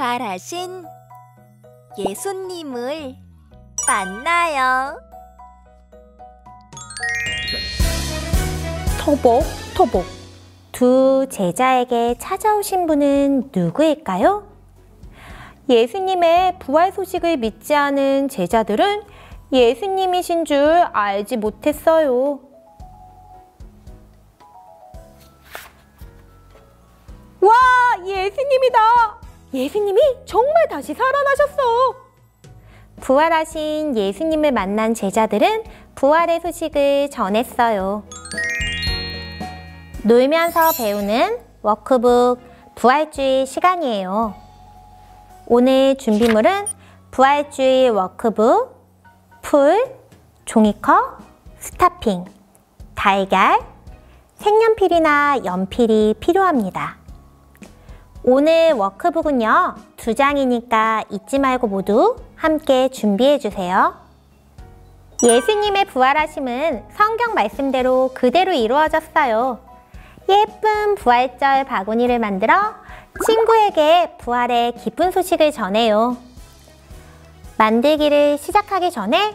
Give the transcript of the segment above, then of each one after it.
부활하신 예수님을 만나요. 토복토복. 두 제자에게 찾아오신 분은 누구일까요? 예수님의 부활 소식을 믿지 않은 제자들은 예수님이신 줄 알지 못했어요. 와, 예수님이다! 예수님이 정말 다시 살아나셨어! 부활하신 예수님을 만난 제자들은 부활의 소식을 전했어요. 놀면서 배우는 워크북 부활주의 시간이에요. 오늘 준비물은 부활주의 워크북, 풀, 종이컵, 스타핑, 달걀, 색연필이나 연필이 필요합니다. 오늘 워크북은요, 2장이니까 잊지 말고 모두 함께 준비해주세요. 예수님의 부활하심은 성경 말씀대로 그대로 이루어졌어요. 예쁜 부활절 바구니를 만들어 친구에게 부활의 기쁜 소식을 전해요. 만들기를 시작하기 전에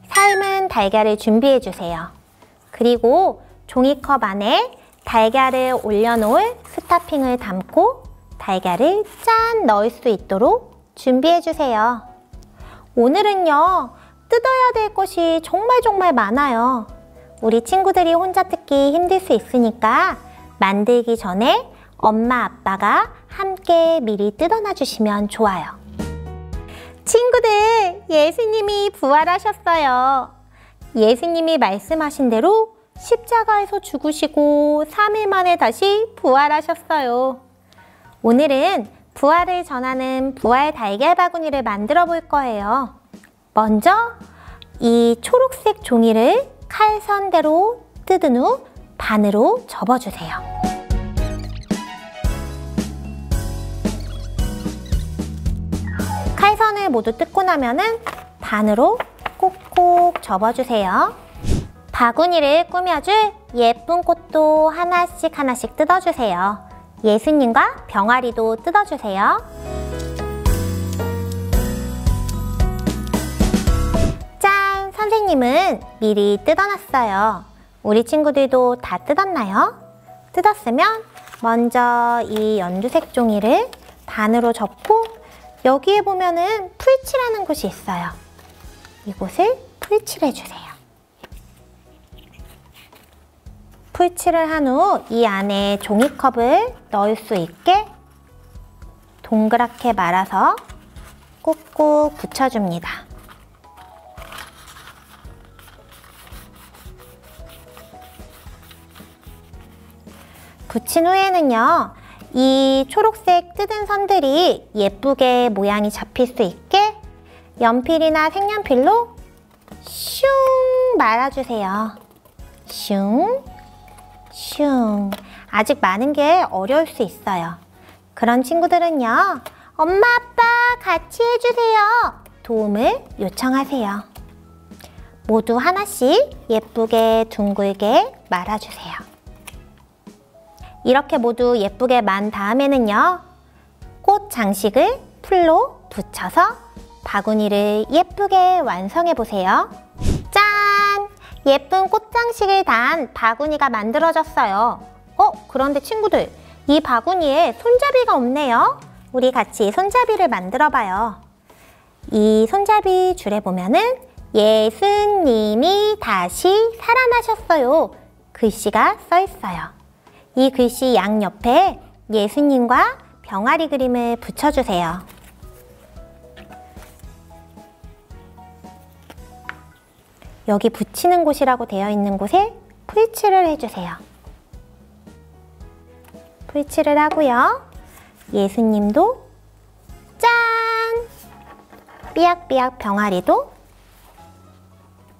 삶은 달걀을 준비해주세요. 그리고 종이컵 안에 달걀을 올려놓을 스타핑을 담고 달걀을 짠 넣을 수 있도록 준비해주세요. 오늘은요, 뜯어야 될 것이 정말 많아요. 우리 친구들이 혼자 뜯기 힘들 수 있으니까 만들기 전에 엄마, 아빠가 함께 미리 뜯어놔 주시면 좋아요. 친구들, 예수님이 부활하셨어요. 예수님이 말씀하신 대로 십자가에서 죽으시고 3일 만에 다시 부활하셨어요. 오늘은 부활을 전하는 부활 달걀 바구니를 만들어 볼 거예요. 먼저 이 초록색 종이를 칼선대로 뜯은 후 반으로 접어주세요. 칼선을 모두 뜯고 나면은 반으로 꼭꼭 접어주세요. 바구니를 꾸며줄 예쁜 꽃도 하나씩 뜯어주세요. 예수님과 병아리도 뜯어주세요. 짠! 선생님은 미리 뜯어놨어요. 우리 친구들도 다 뜯었나요? 뜯었으면 먼저 이 연두색 종이를 반으로 접고 여기에 보면은 풀칠하는 곳이 있어요. 이곳을 풀칠해주세요. 풀칠을 한 후 이 안에 종이컵을 넣을 수 있게 동그랗게 말아서 꾹꾹 붙여줍니다. 붙인 후에는요, 이 초록색 뜯은 선들이 예쁘게 모양이 잡힐 수 있게 연필이나 색연필로 슝 말아주세요. 슝, 슝. 아직 많은 게 어려울 수 있어요. 그런 친구들은요, 엄마, 아빠 같이 해주세요. 도움을 요청하세요. 모두 하나씩 예쁘게 둥글게 말아주세요. 이렇게 모두 예쁘게 만 다음에는요, 꽃 장식을 풀로 붙여서 바구니를 예쁘게 완성해 보세요. 짠! 예쁜 꽃 장식을 단 바구니가 만들어졌어요. 그런데 친구들, 이 바구니에 손잡이가 없네요. 우리 같이 손잡이를 만들어 봐요. 이 손잡이 줄에 보면은 예수님이 다시 살아나셨어요 글씨가 써 있어요. 이 글씨 양옆에 예수님과 병아리 그림을 붙여주세요. 여기 붙이는 곳이라고 되어 있는 곳에 풀칠을 해주세요. 풀칠을 하고요. 예수님도 짠! 삐약삐약 병아리도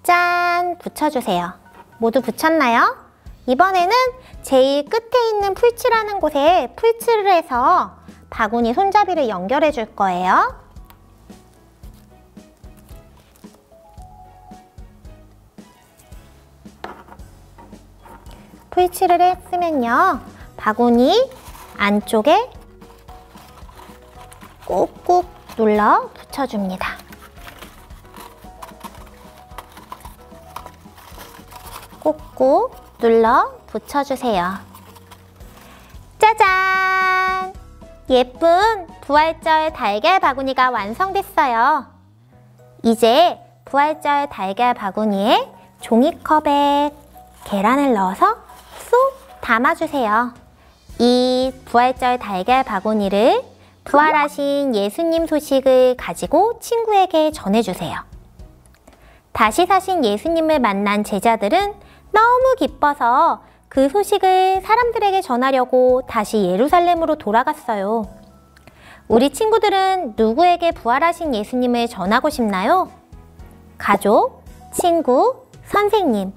짠! 붙여주세요. 모두 붙였나요? 이번에는 제일 끝에 있는 풀칠하는 곳에 풀칠을 해서 바구니 손잡이를 연결해 줄 거예요. 풀칠을 했으면요, 바구니 안쪽에 꾹꾹 눌러 붙여줍니다. 꾹꾹 눌러 붙여주세요. 짜잔! 예쁜 부활절 달걀 바구니가 완성됐어요. 이제 부활절 달걀 바구니에 종이컵에 계란을 넣어서 쏙 담아주세요. 이 부활절 달걀 바구니를 부활하신 예수님 소식을 가지고 친구에게 전해주세요. 다시 사신 예수님을 만난 제자들은 너무 기뻐서 그 소식을 사람들에게 전하려고 다시 예루살렘으로 돌아갔어요. 우리 친구들은 누구에게 부활하신 예수님을 전하고 싶나요? 가족, 친구, 선생님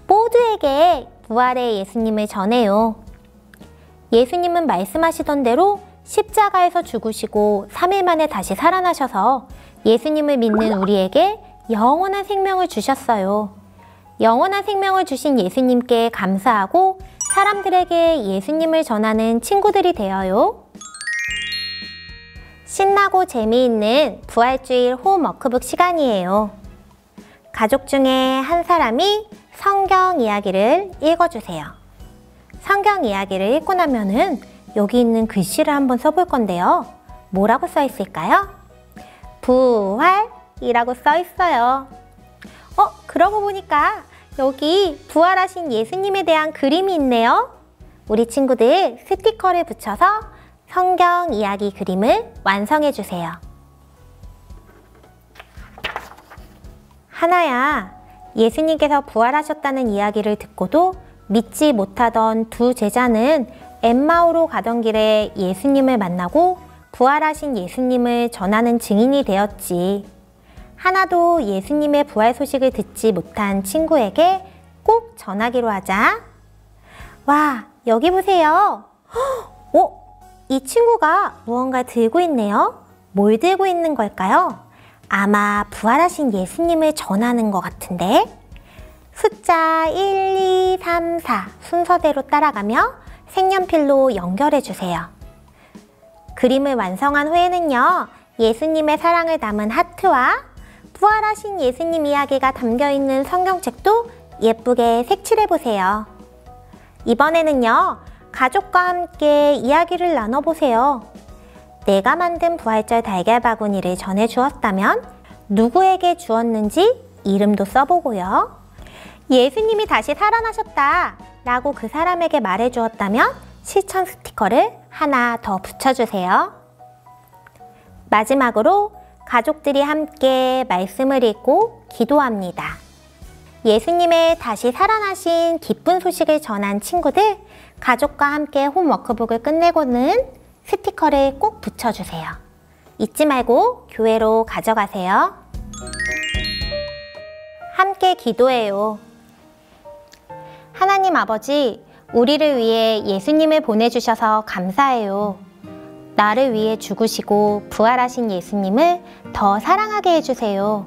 모두에게 부활의 예수님을 전해요. 예수님은 말씀하시던 대로 십자가에서 죽으시고 3일 만에 다시 살아나셔서 예수님을 믿는 우리에게 영원한 생명을 주셨어요. 영원한 생명을 주신 예수님께 감사하고 사람들에게 예수님을 전하는 친구들이 되어요. 신나고 재미있는 부활주일 홈워크북 시간이에요. 가족 중에 한 사람이 성경 이야기를 읽어주세요. 성경 이야기를 읽고 나면은 여기 있는 글씨를 한번 써볼 건데요. 뭐라고 써 있을까요? 부활이라고 써 있어요. 그러고 보니까 여기 부활하신 예수님에 대한 그림이 있네요. 우리 친구들 스티커를 붙여서 성경 이야기 그림을 완성해 주세요. 하나야, 예수님께서 부활하셨다는 이야기를 듣고도 믿지 못하던 두 제자는 엠마오로 가던 길에 예수님을 만나고 부활하신 예수님을 전하는 증인이 되었지. 하나도 예수님의 부활 소식을 듣지 못한 친구에게 꼭 전하기로 하자. 와, 여기 보세요. 이 친구가 무언가 들고 있네요. 뭘 들고 있는 걸까요? 아마 부활하신 예수님을 전하는 것 같은데. 숫자 1, 2, 3, 4 순서대로 따라가며 색연필로 연결해 주세요. 그림을 완성한 후에는요, 예수님의 사랑을 담은 하트와 부활하신 예수님 이야기가 담겨있는 성경책도 예쁘게 색칠해 보세요. 이번에는요, 가족과 함께 이야기를 나눠보세요. 내가 만든 부활절 달걀 바구니를 전해주었다면 누구에게 주었는지 이름도 써보고요. 예수님이 다시 살아나셨다 라고 그 사람에게 말해주었다면 실천 스티커를 하나 더 붙여주세요. 마지막으로 가족들이 함께 말씀을 읽고 기도합니다. 예수님의 다시 살아나신 기쁜 소식을 전한 친구들, 가족과 함께 홈워크북을 끝내고는 스티커를 꼭 붙여주세요. 잊지 말고 교회로 가져가세요. 함께 기도해요. 하나님 아버지, 우리를 위해 예수님을 보내주셔서 감사해요. 나를 위해 죽으시고 부활하신 예수님을 더 사랑하게 해주세요.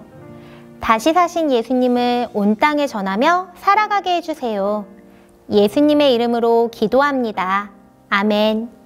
다시 사신 예수님을 온 땅에 전하며 살아가게 해주세요. 예수님의 이름으로 기도합니다. 아멘.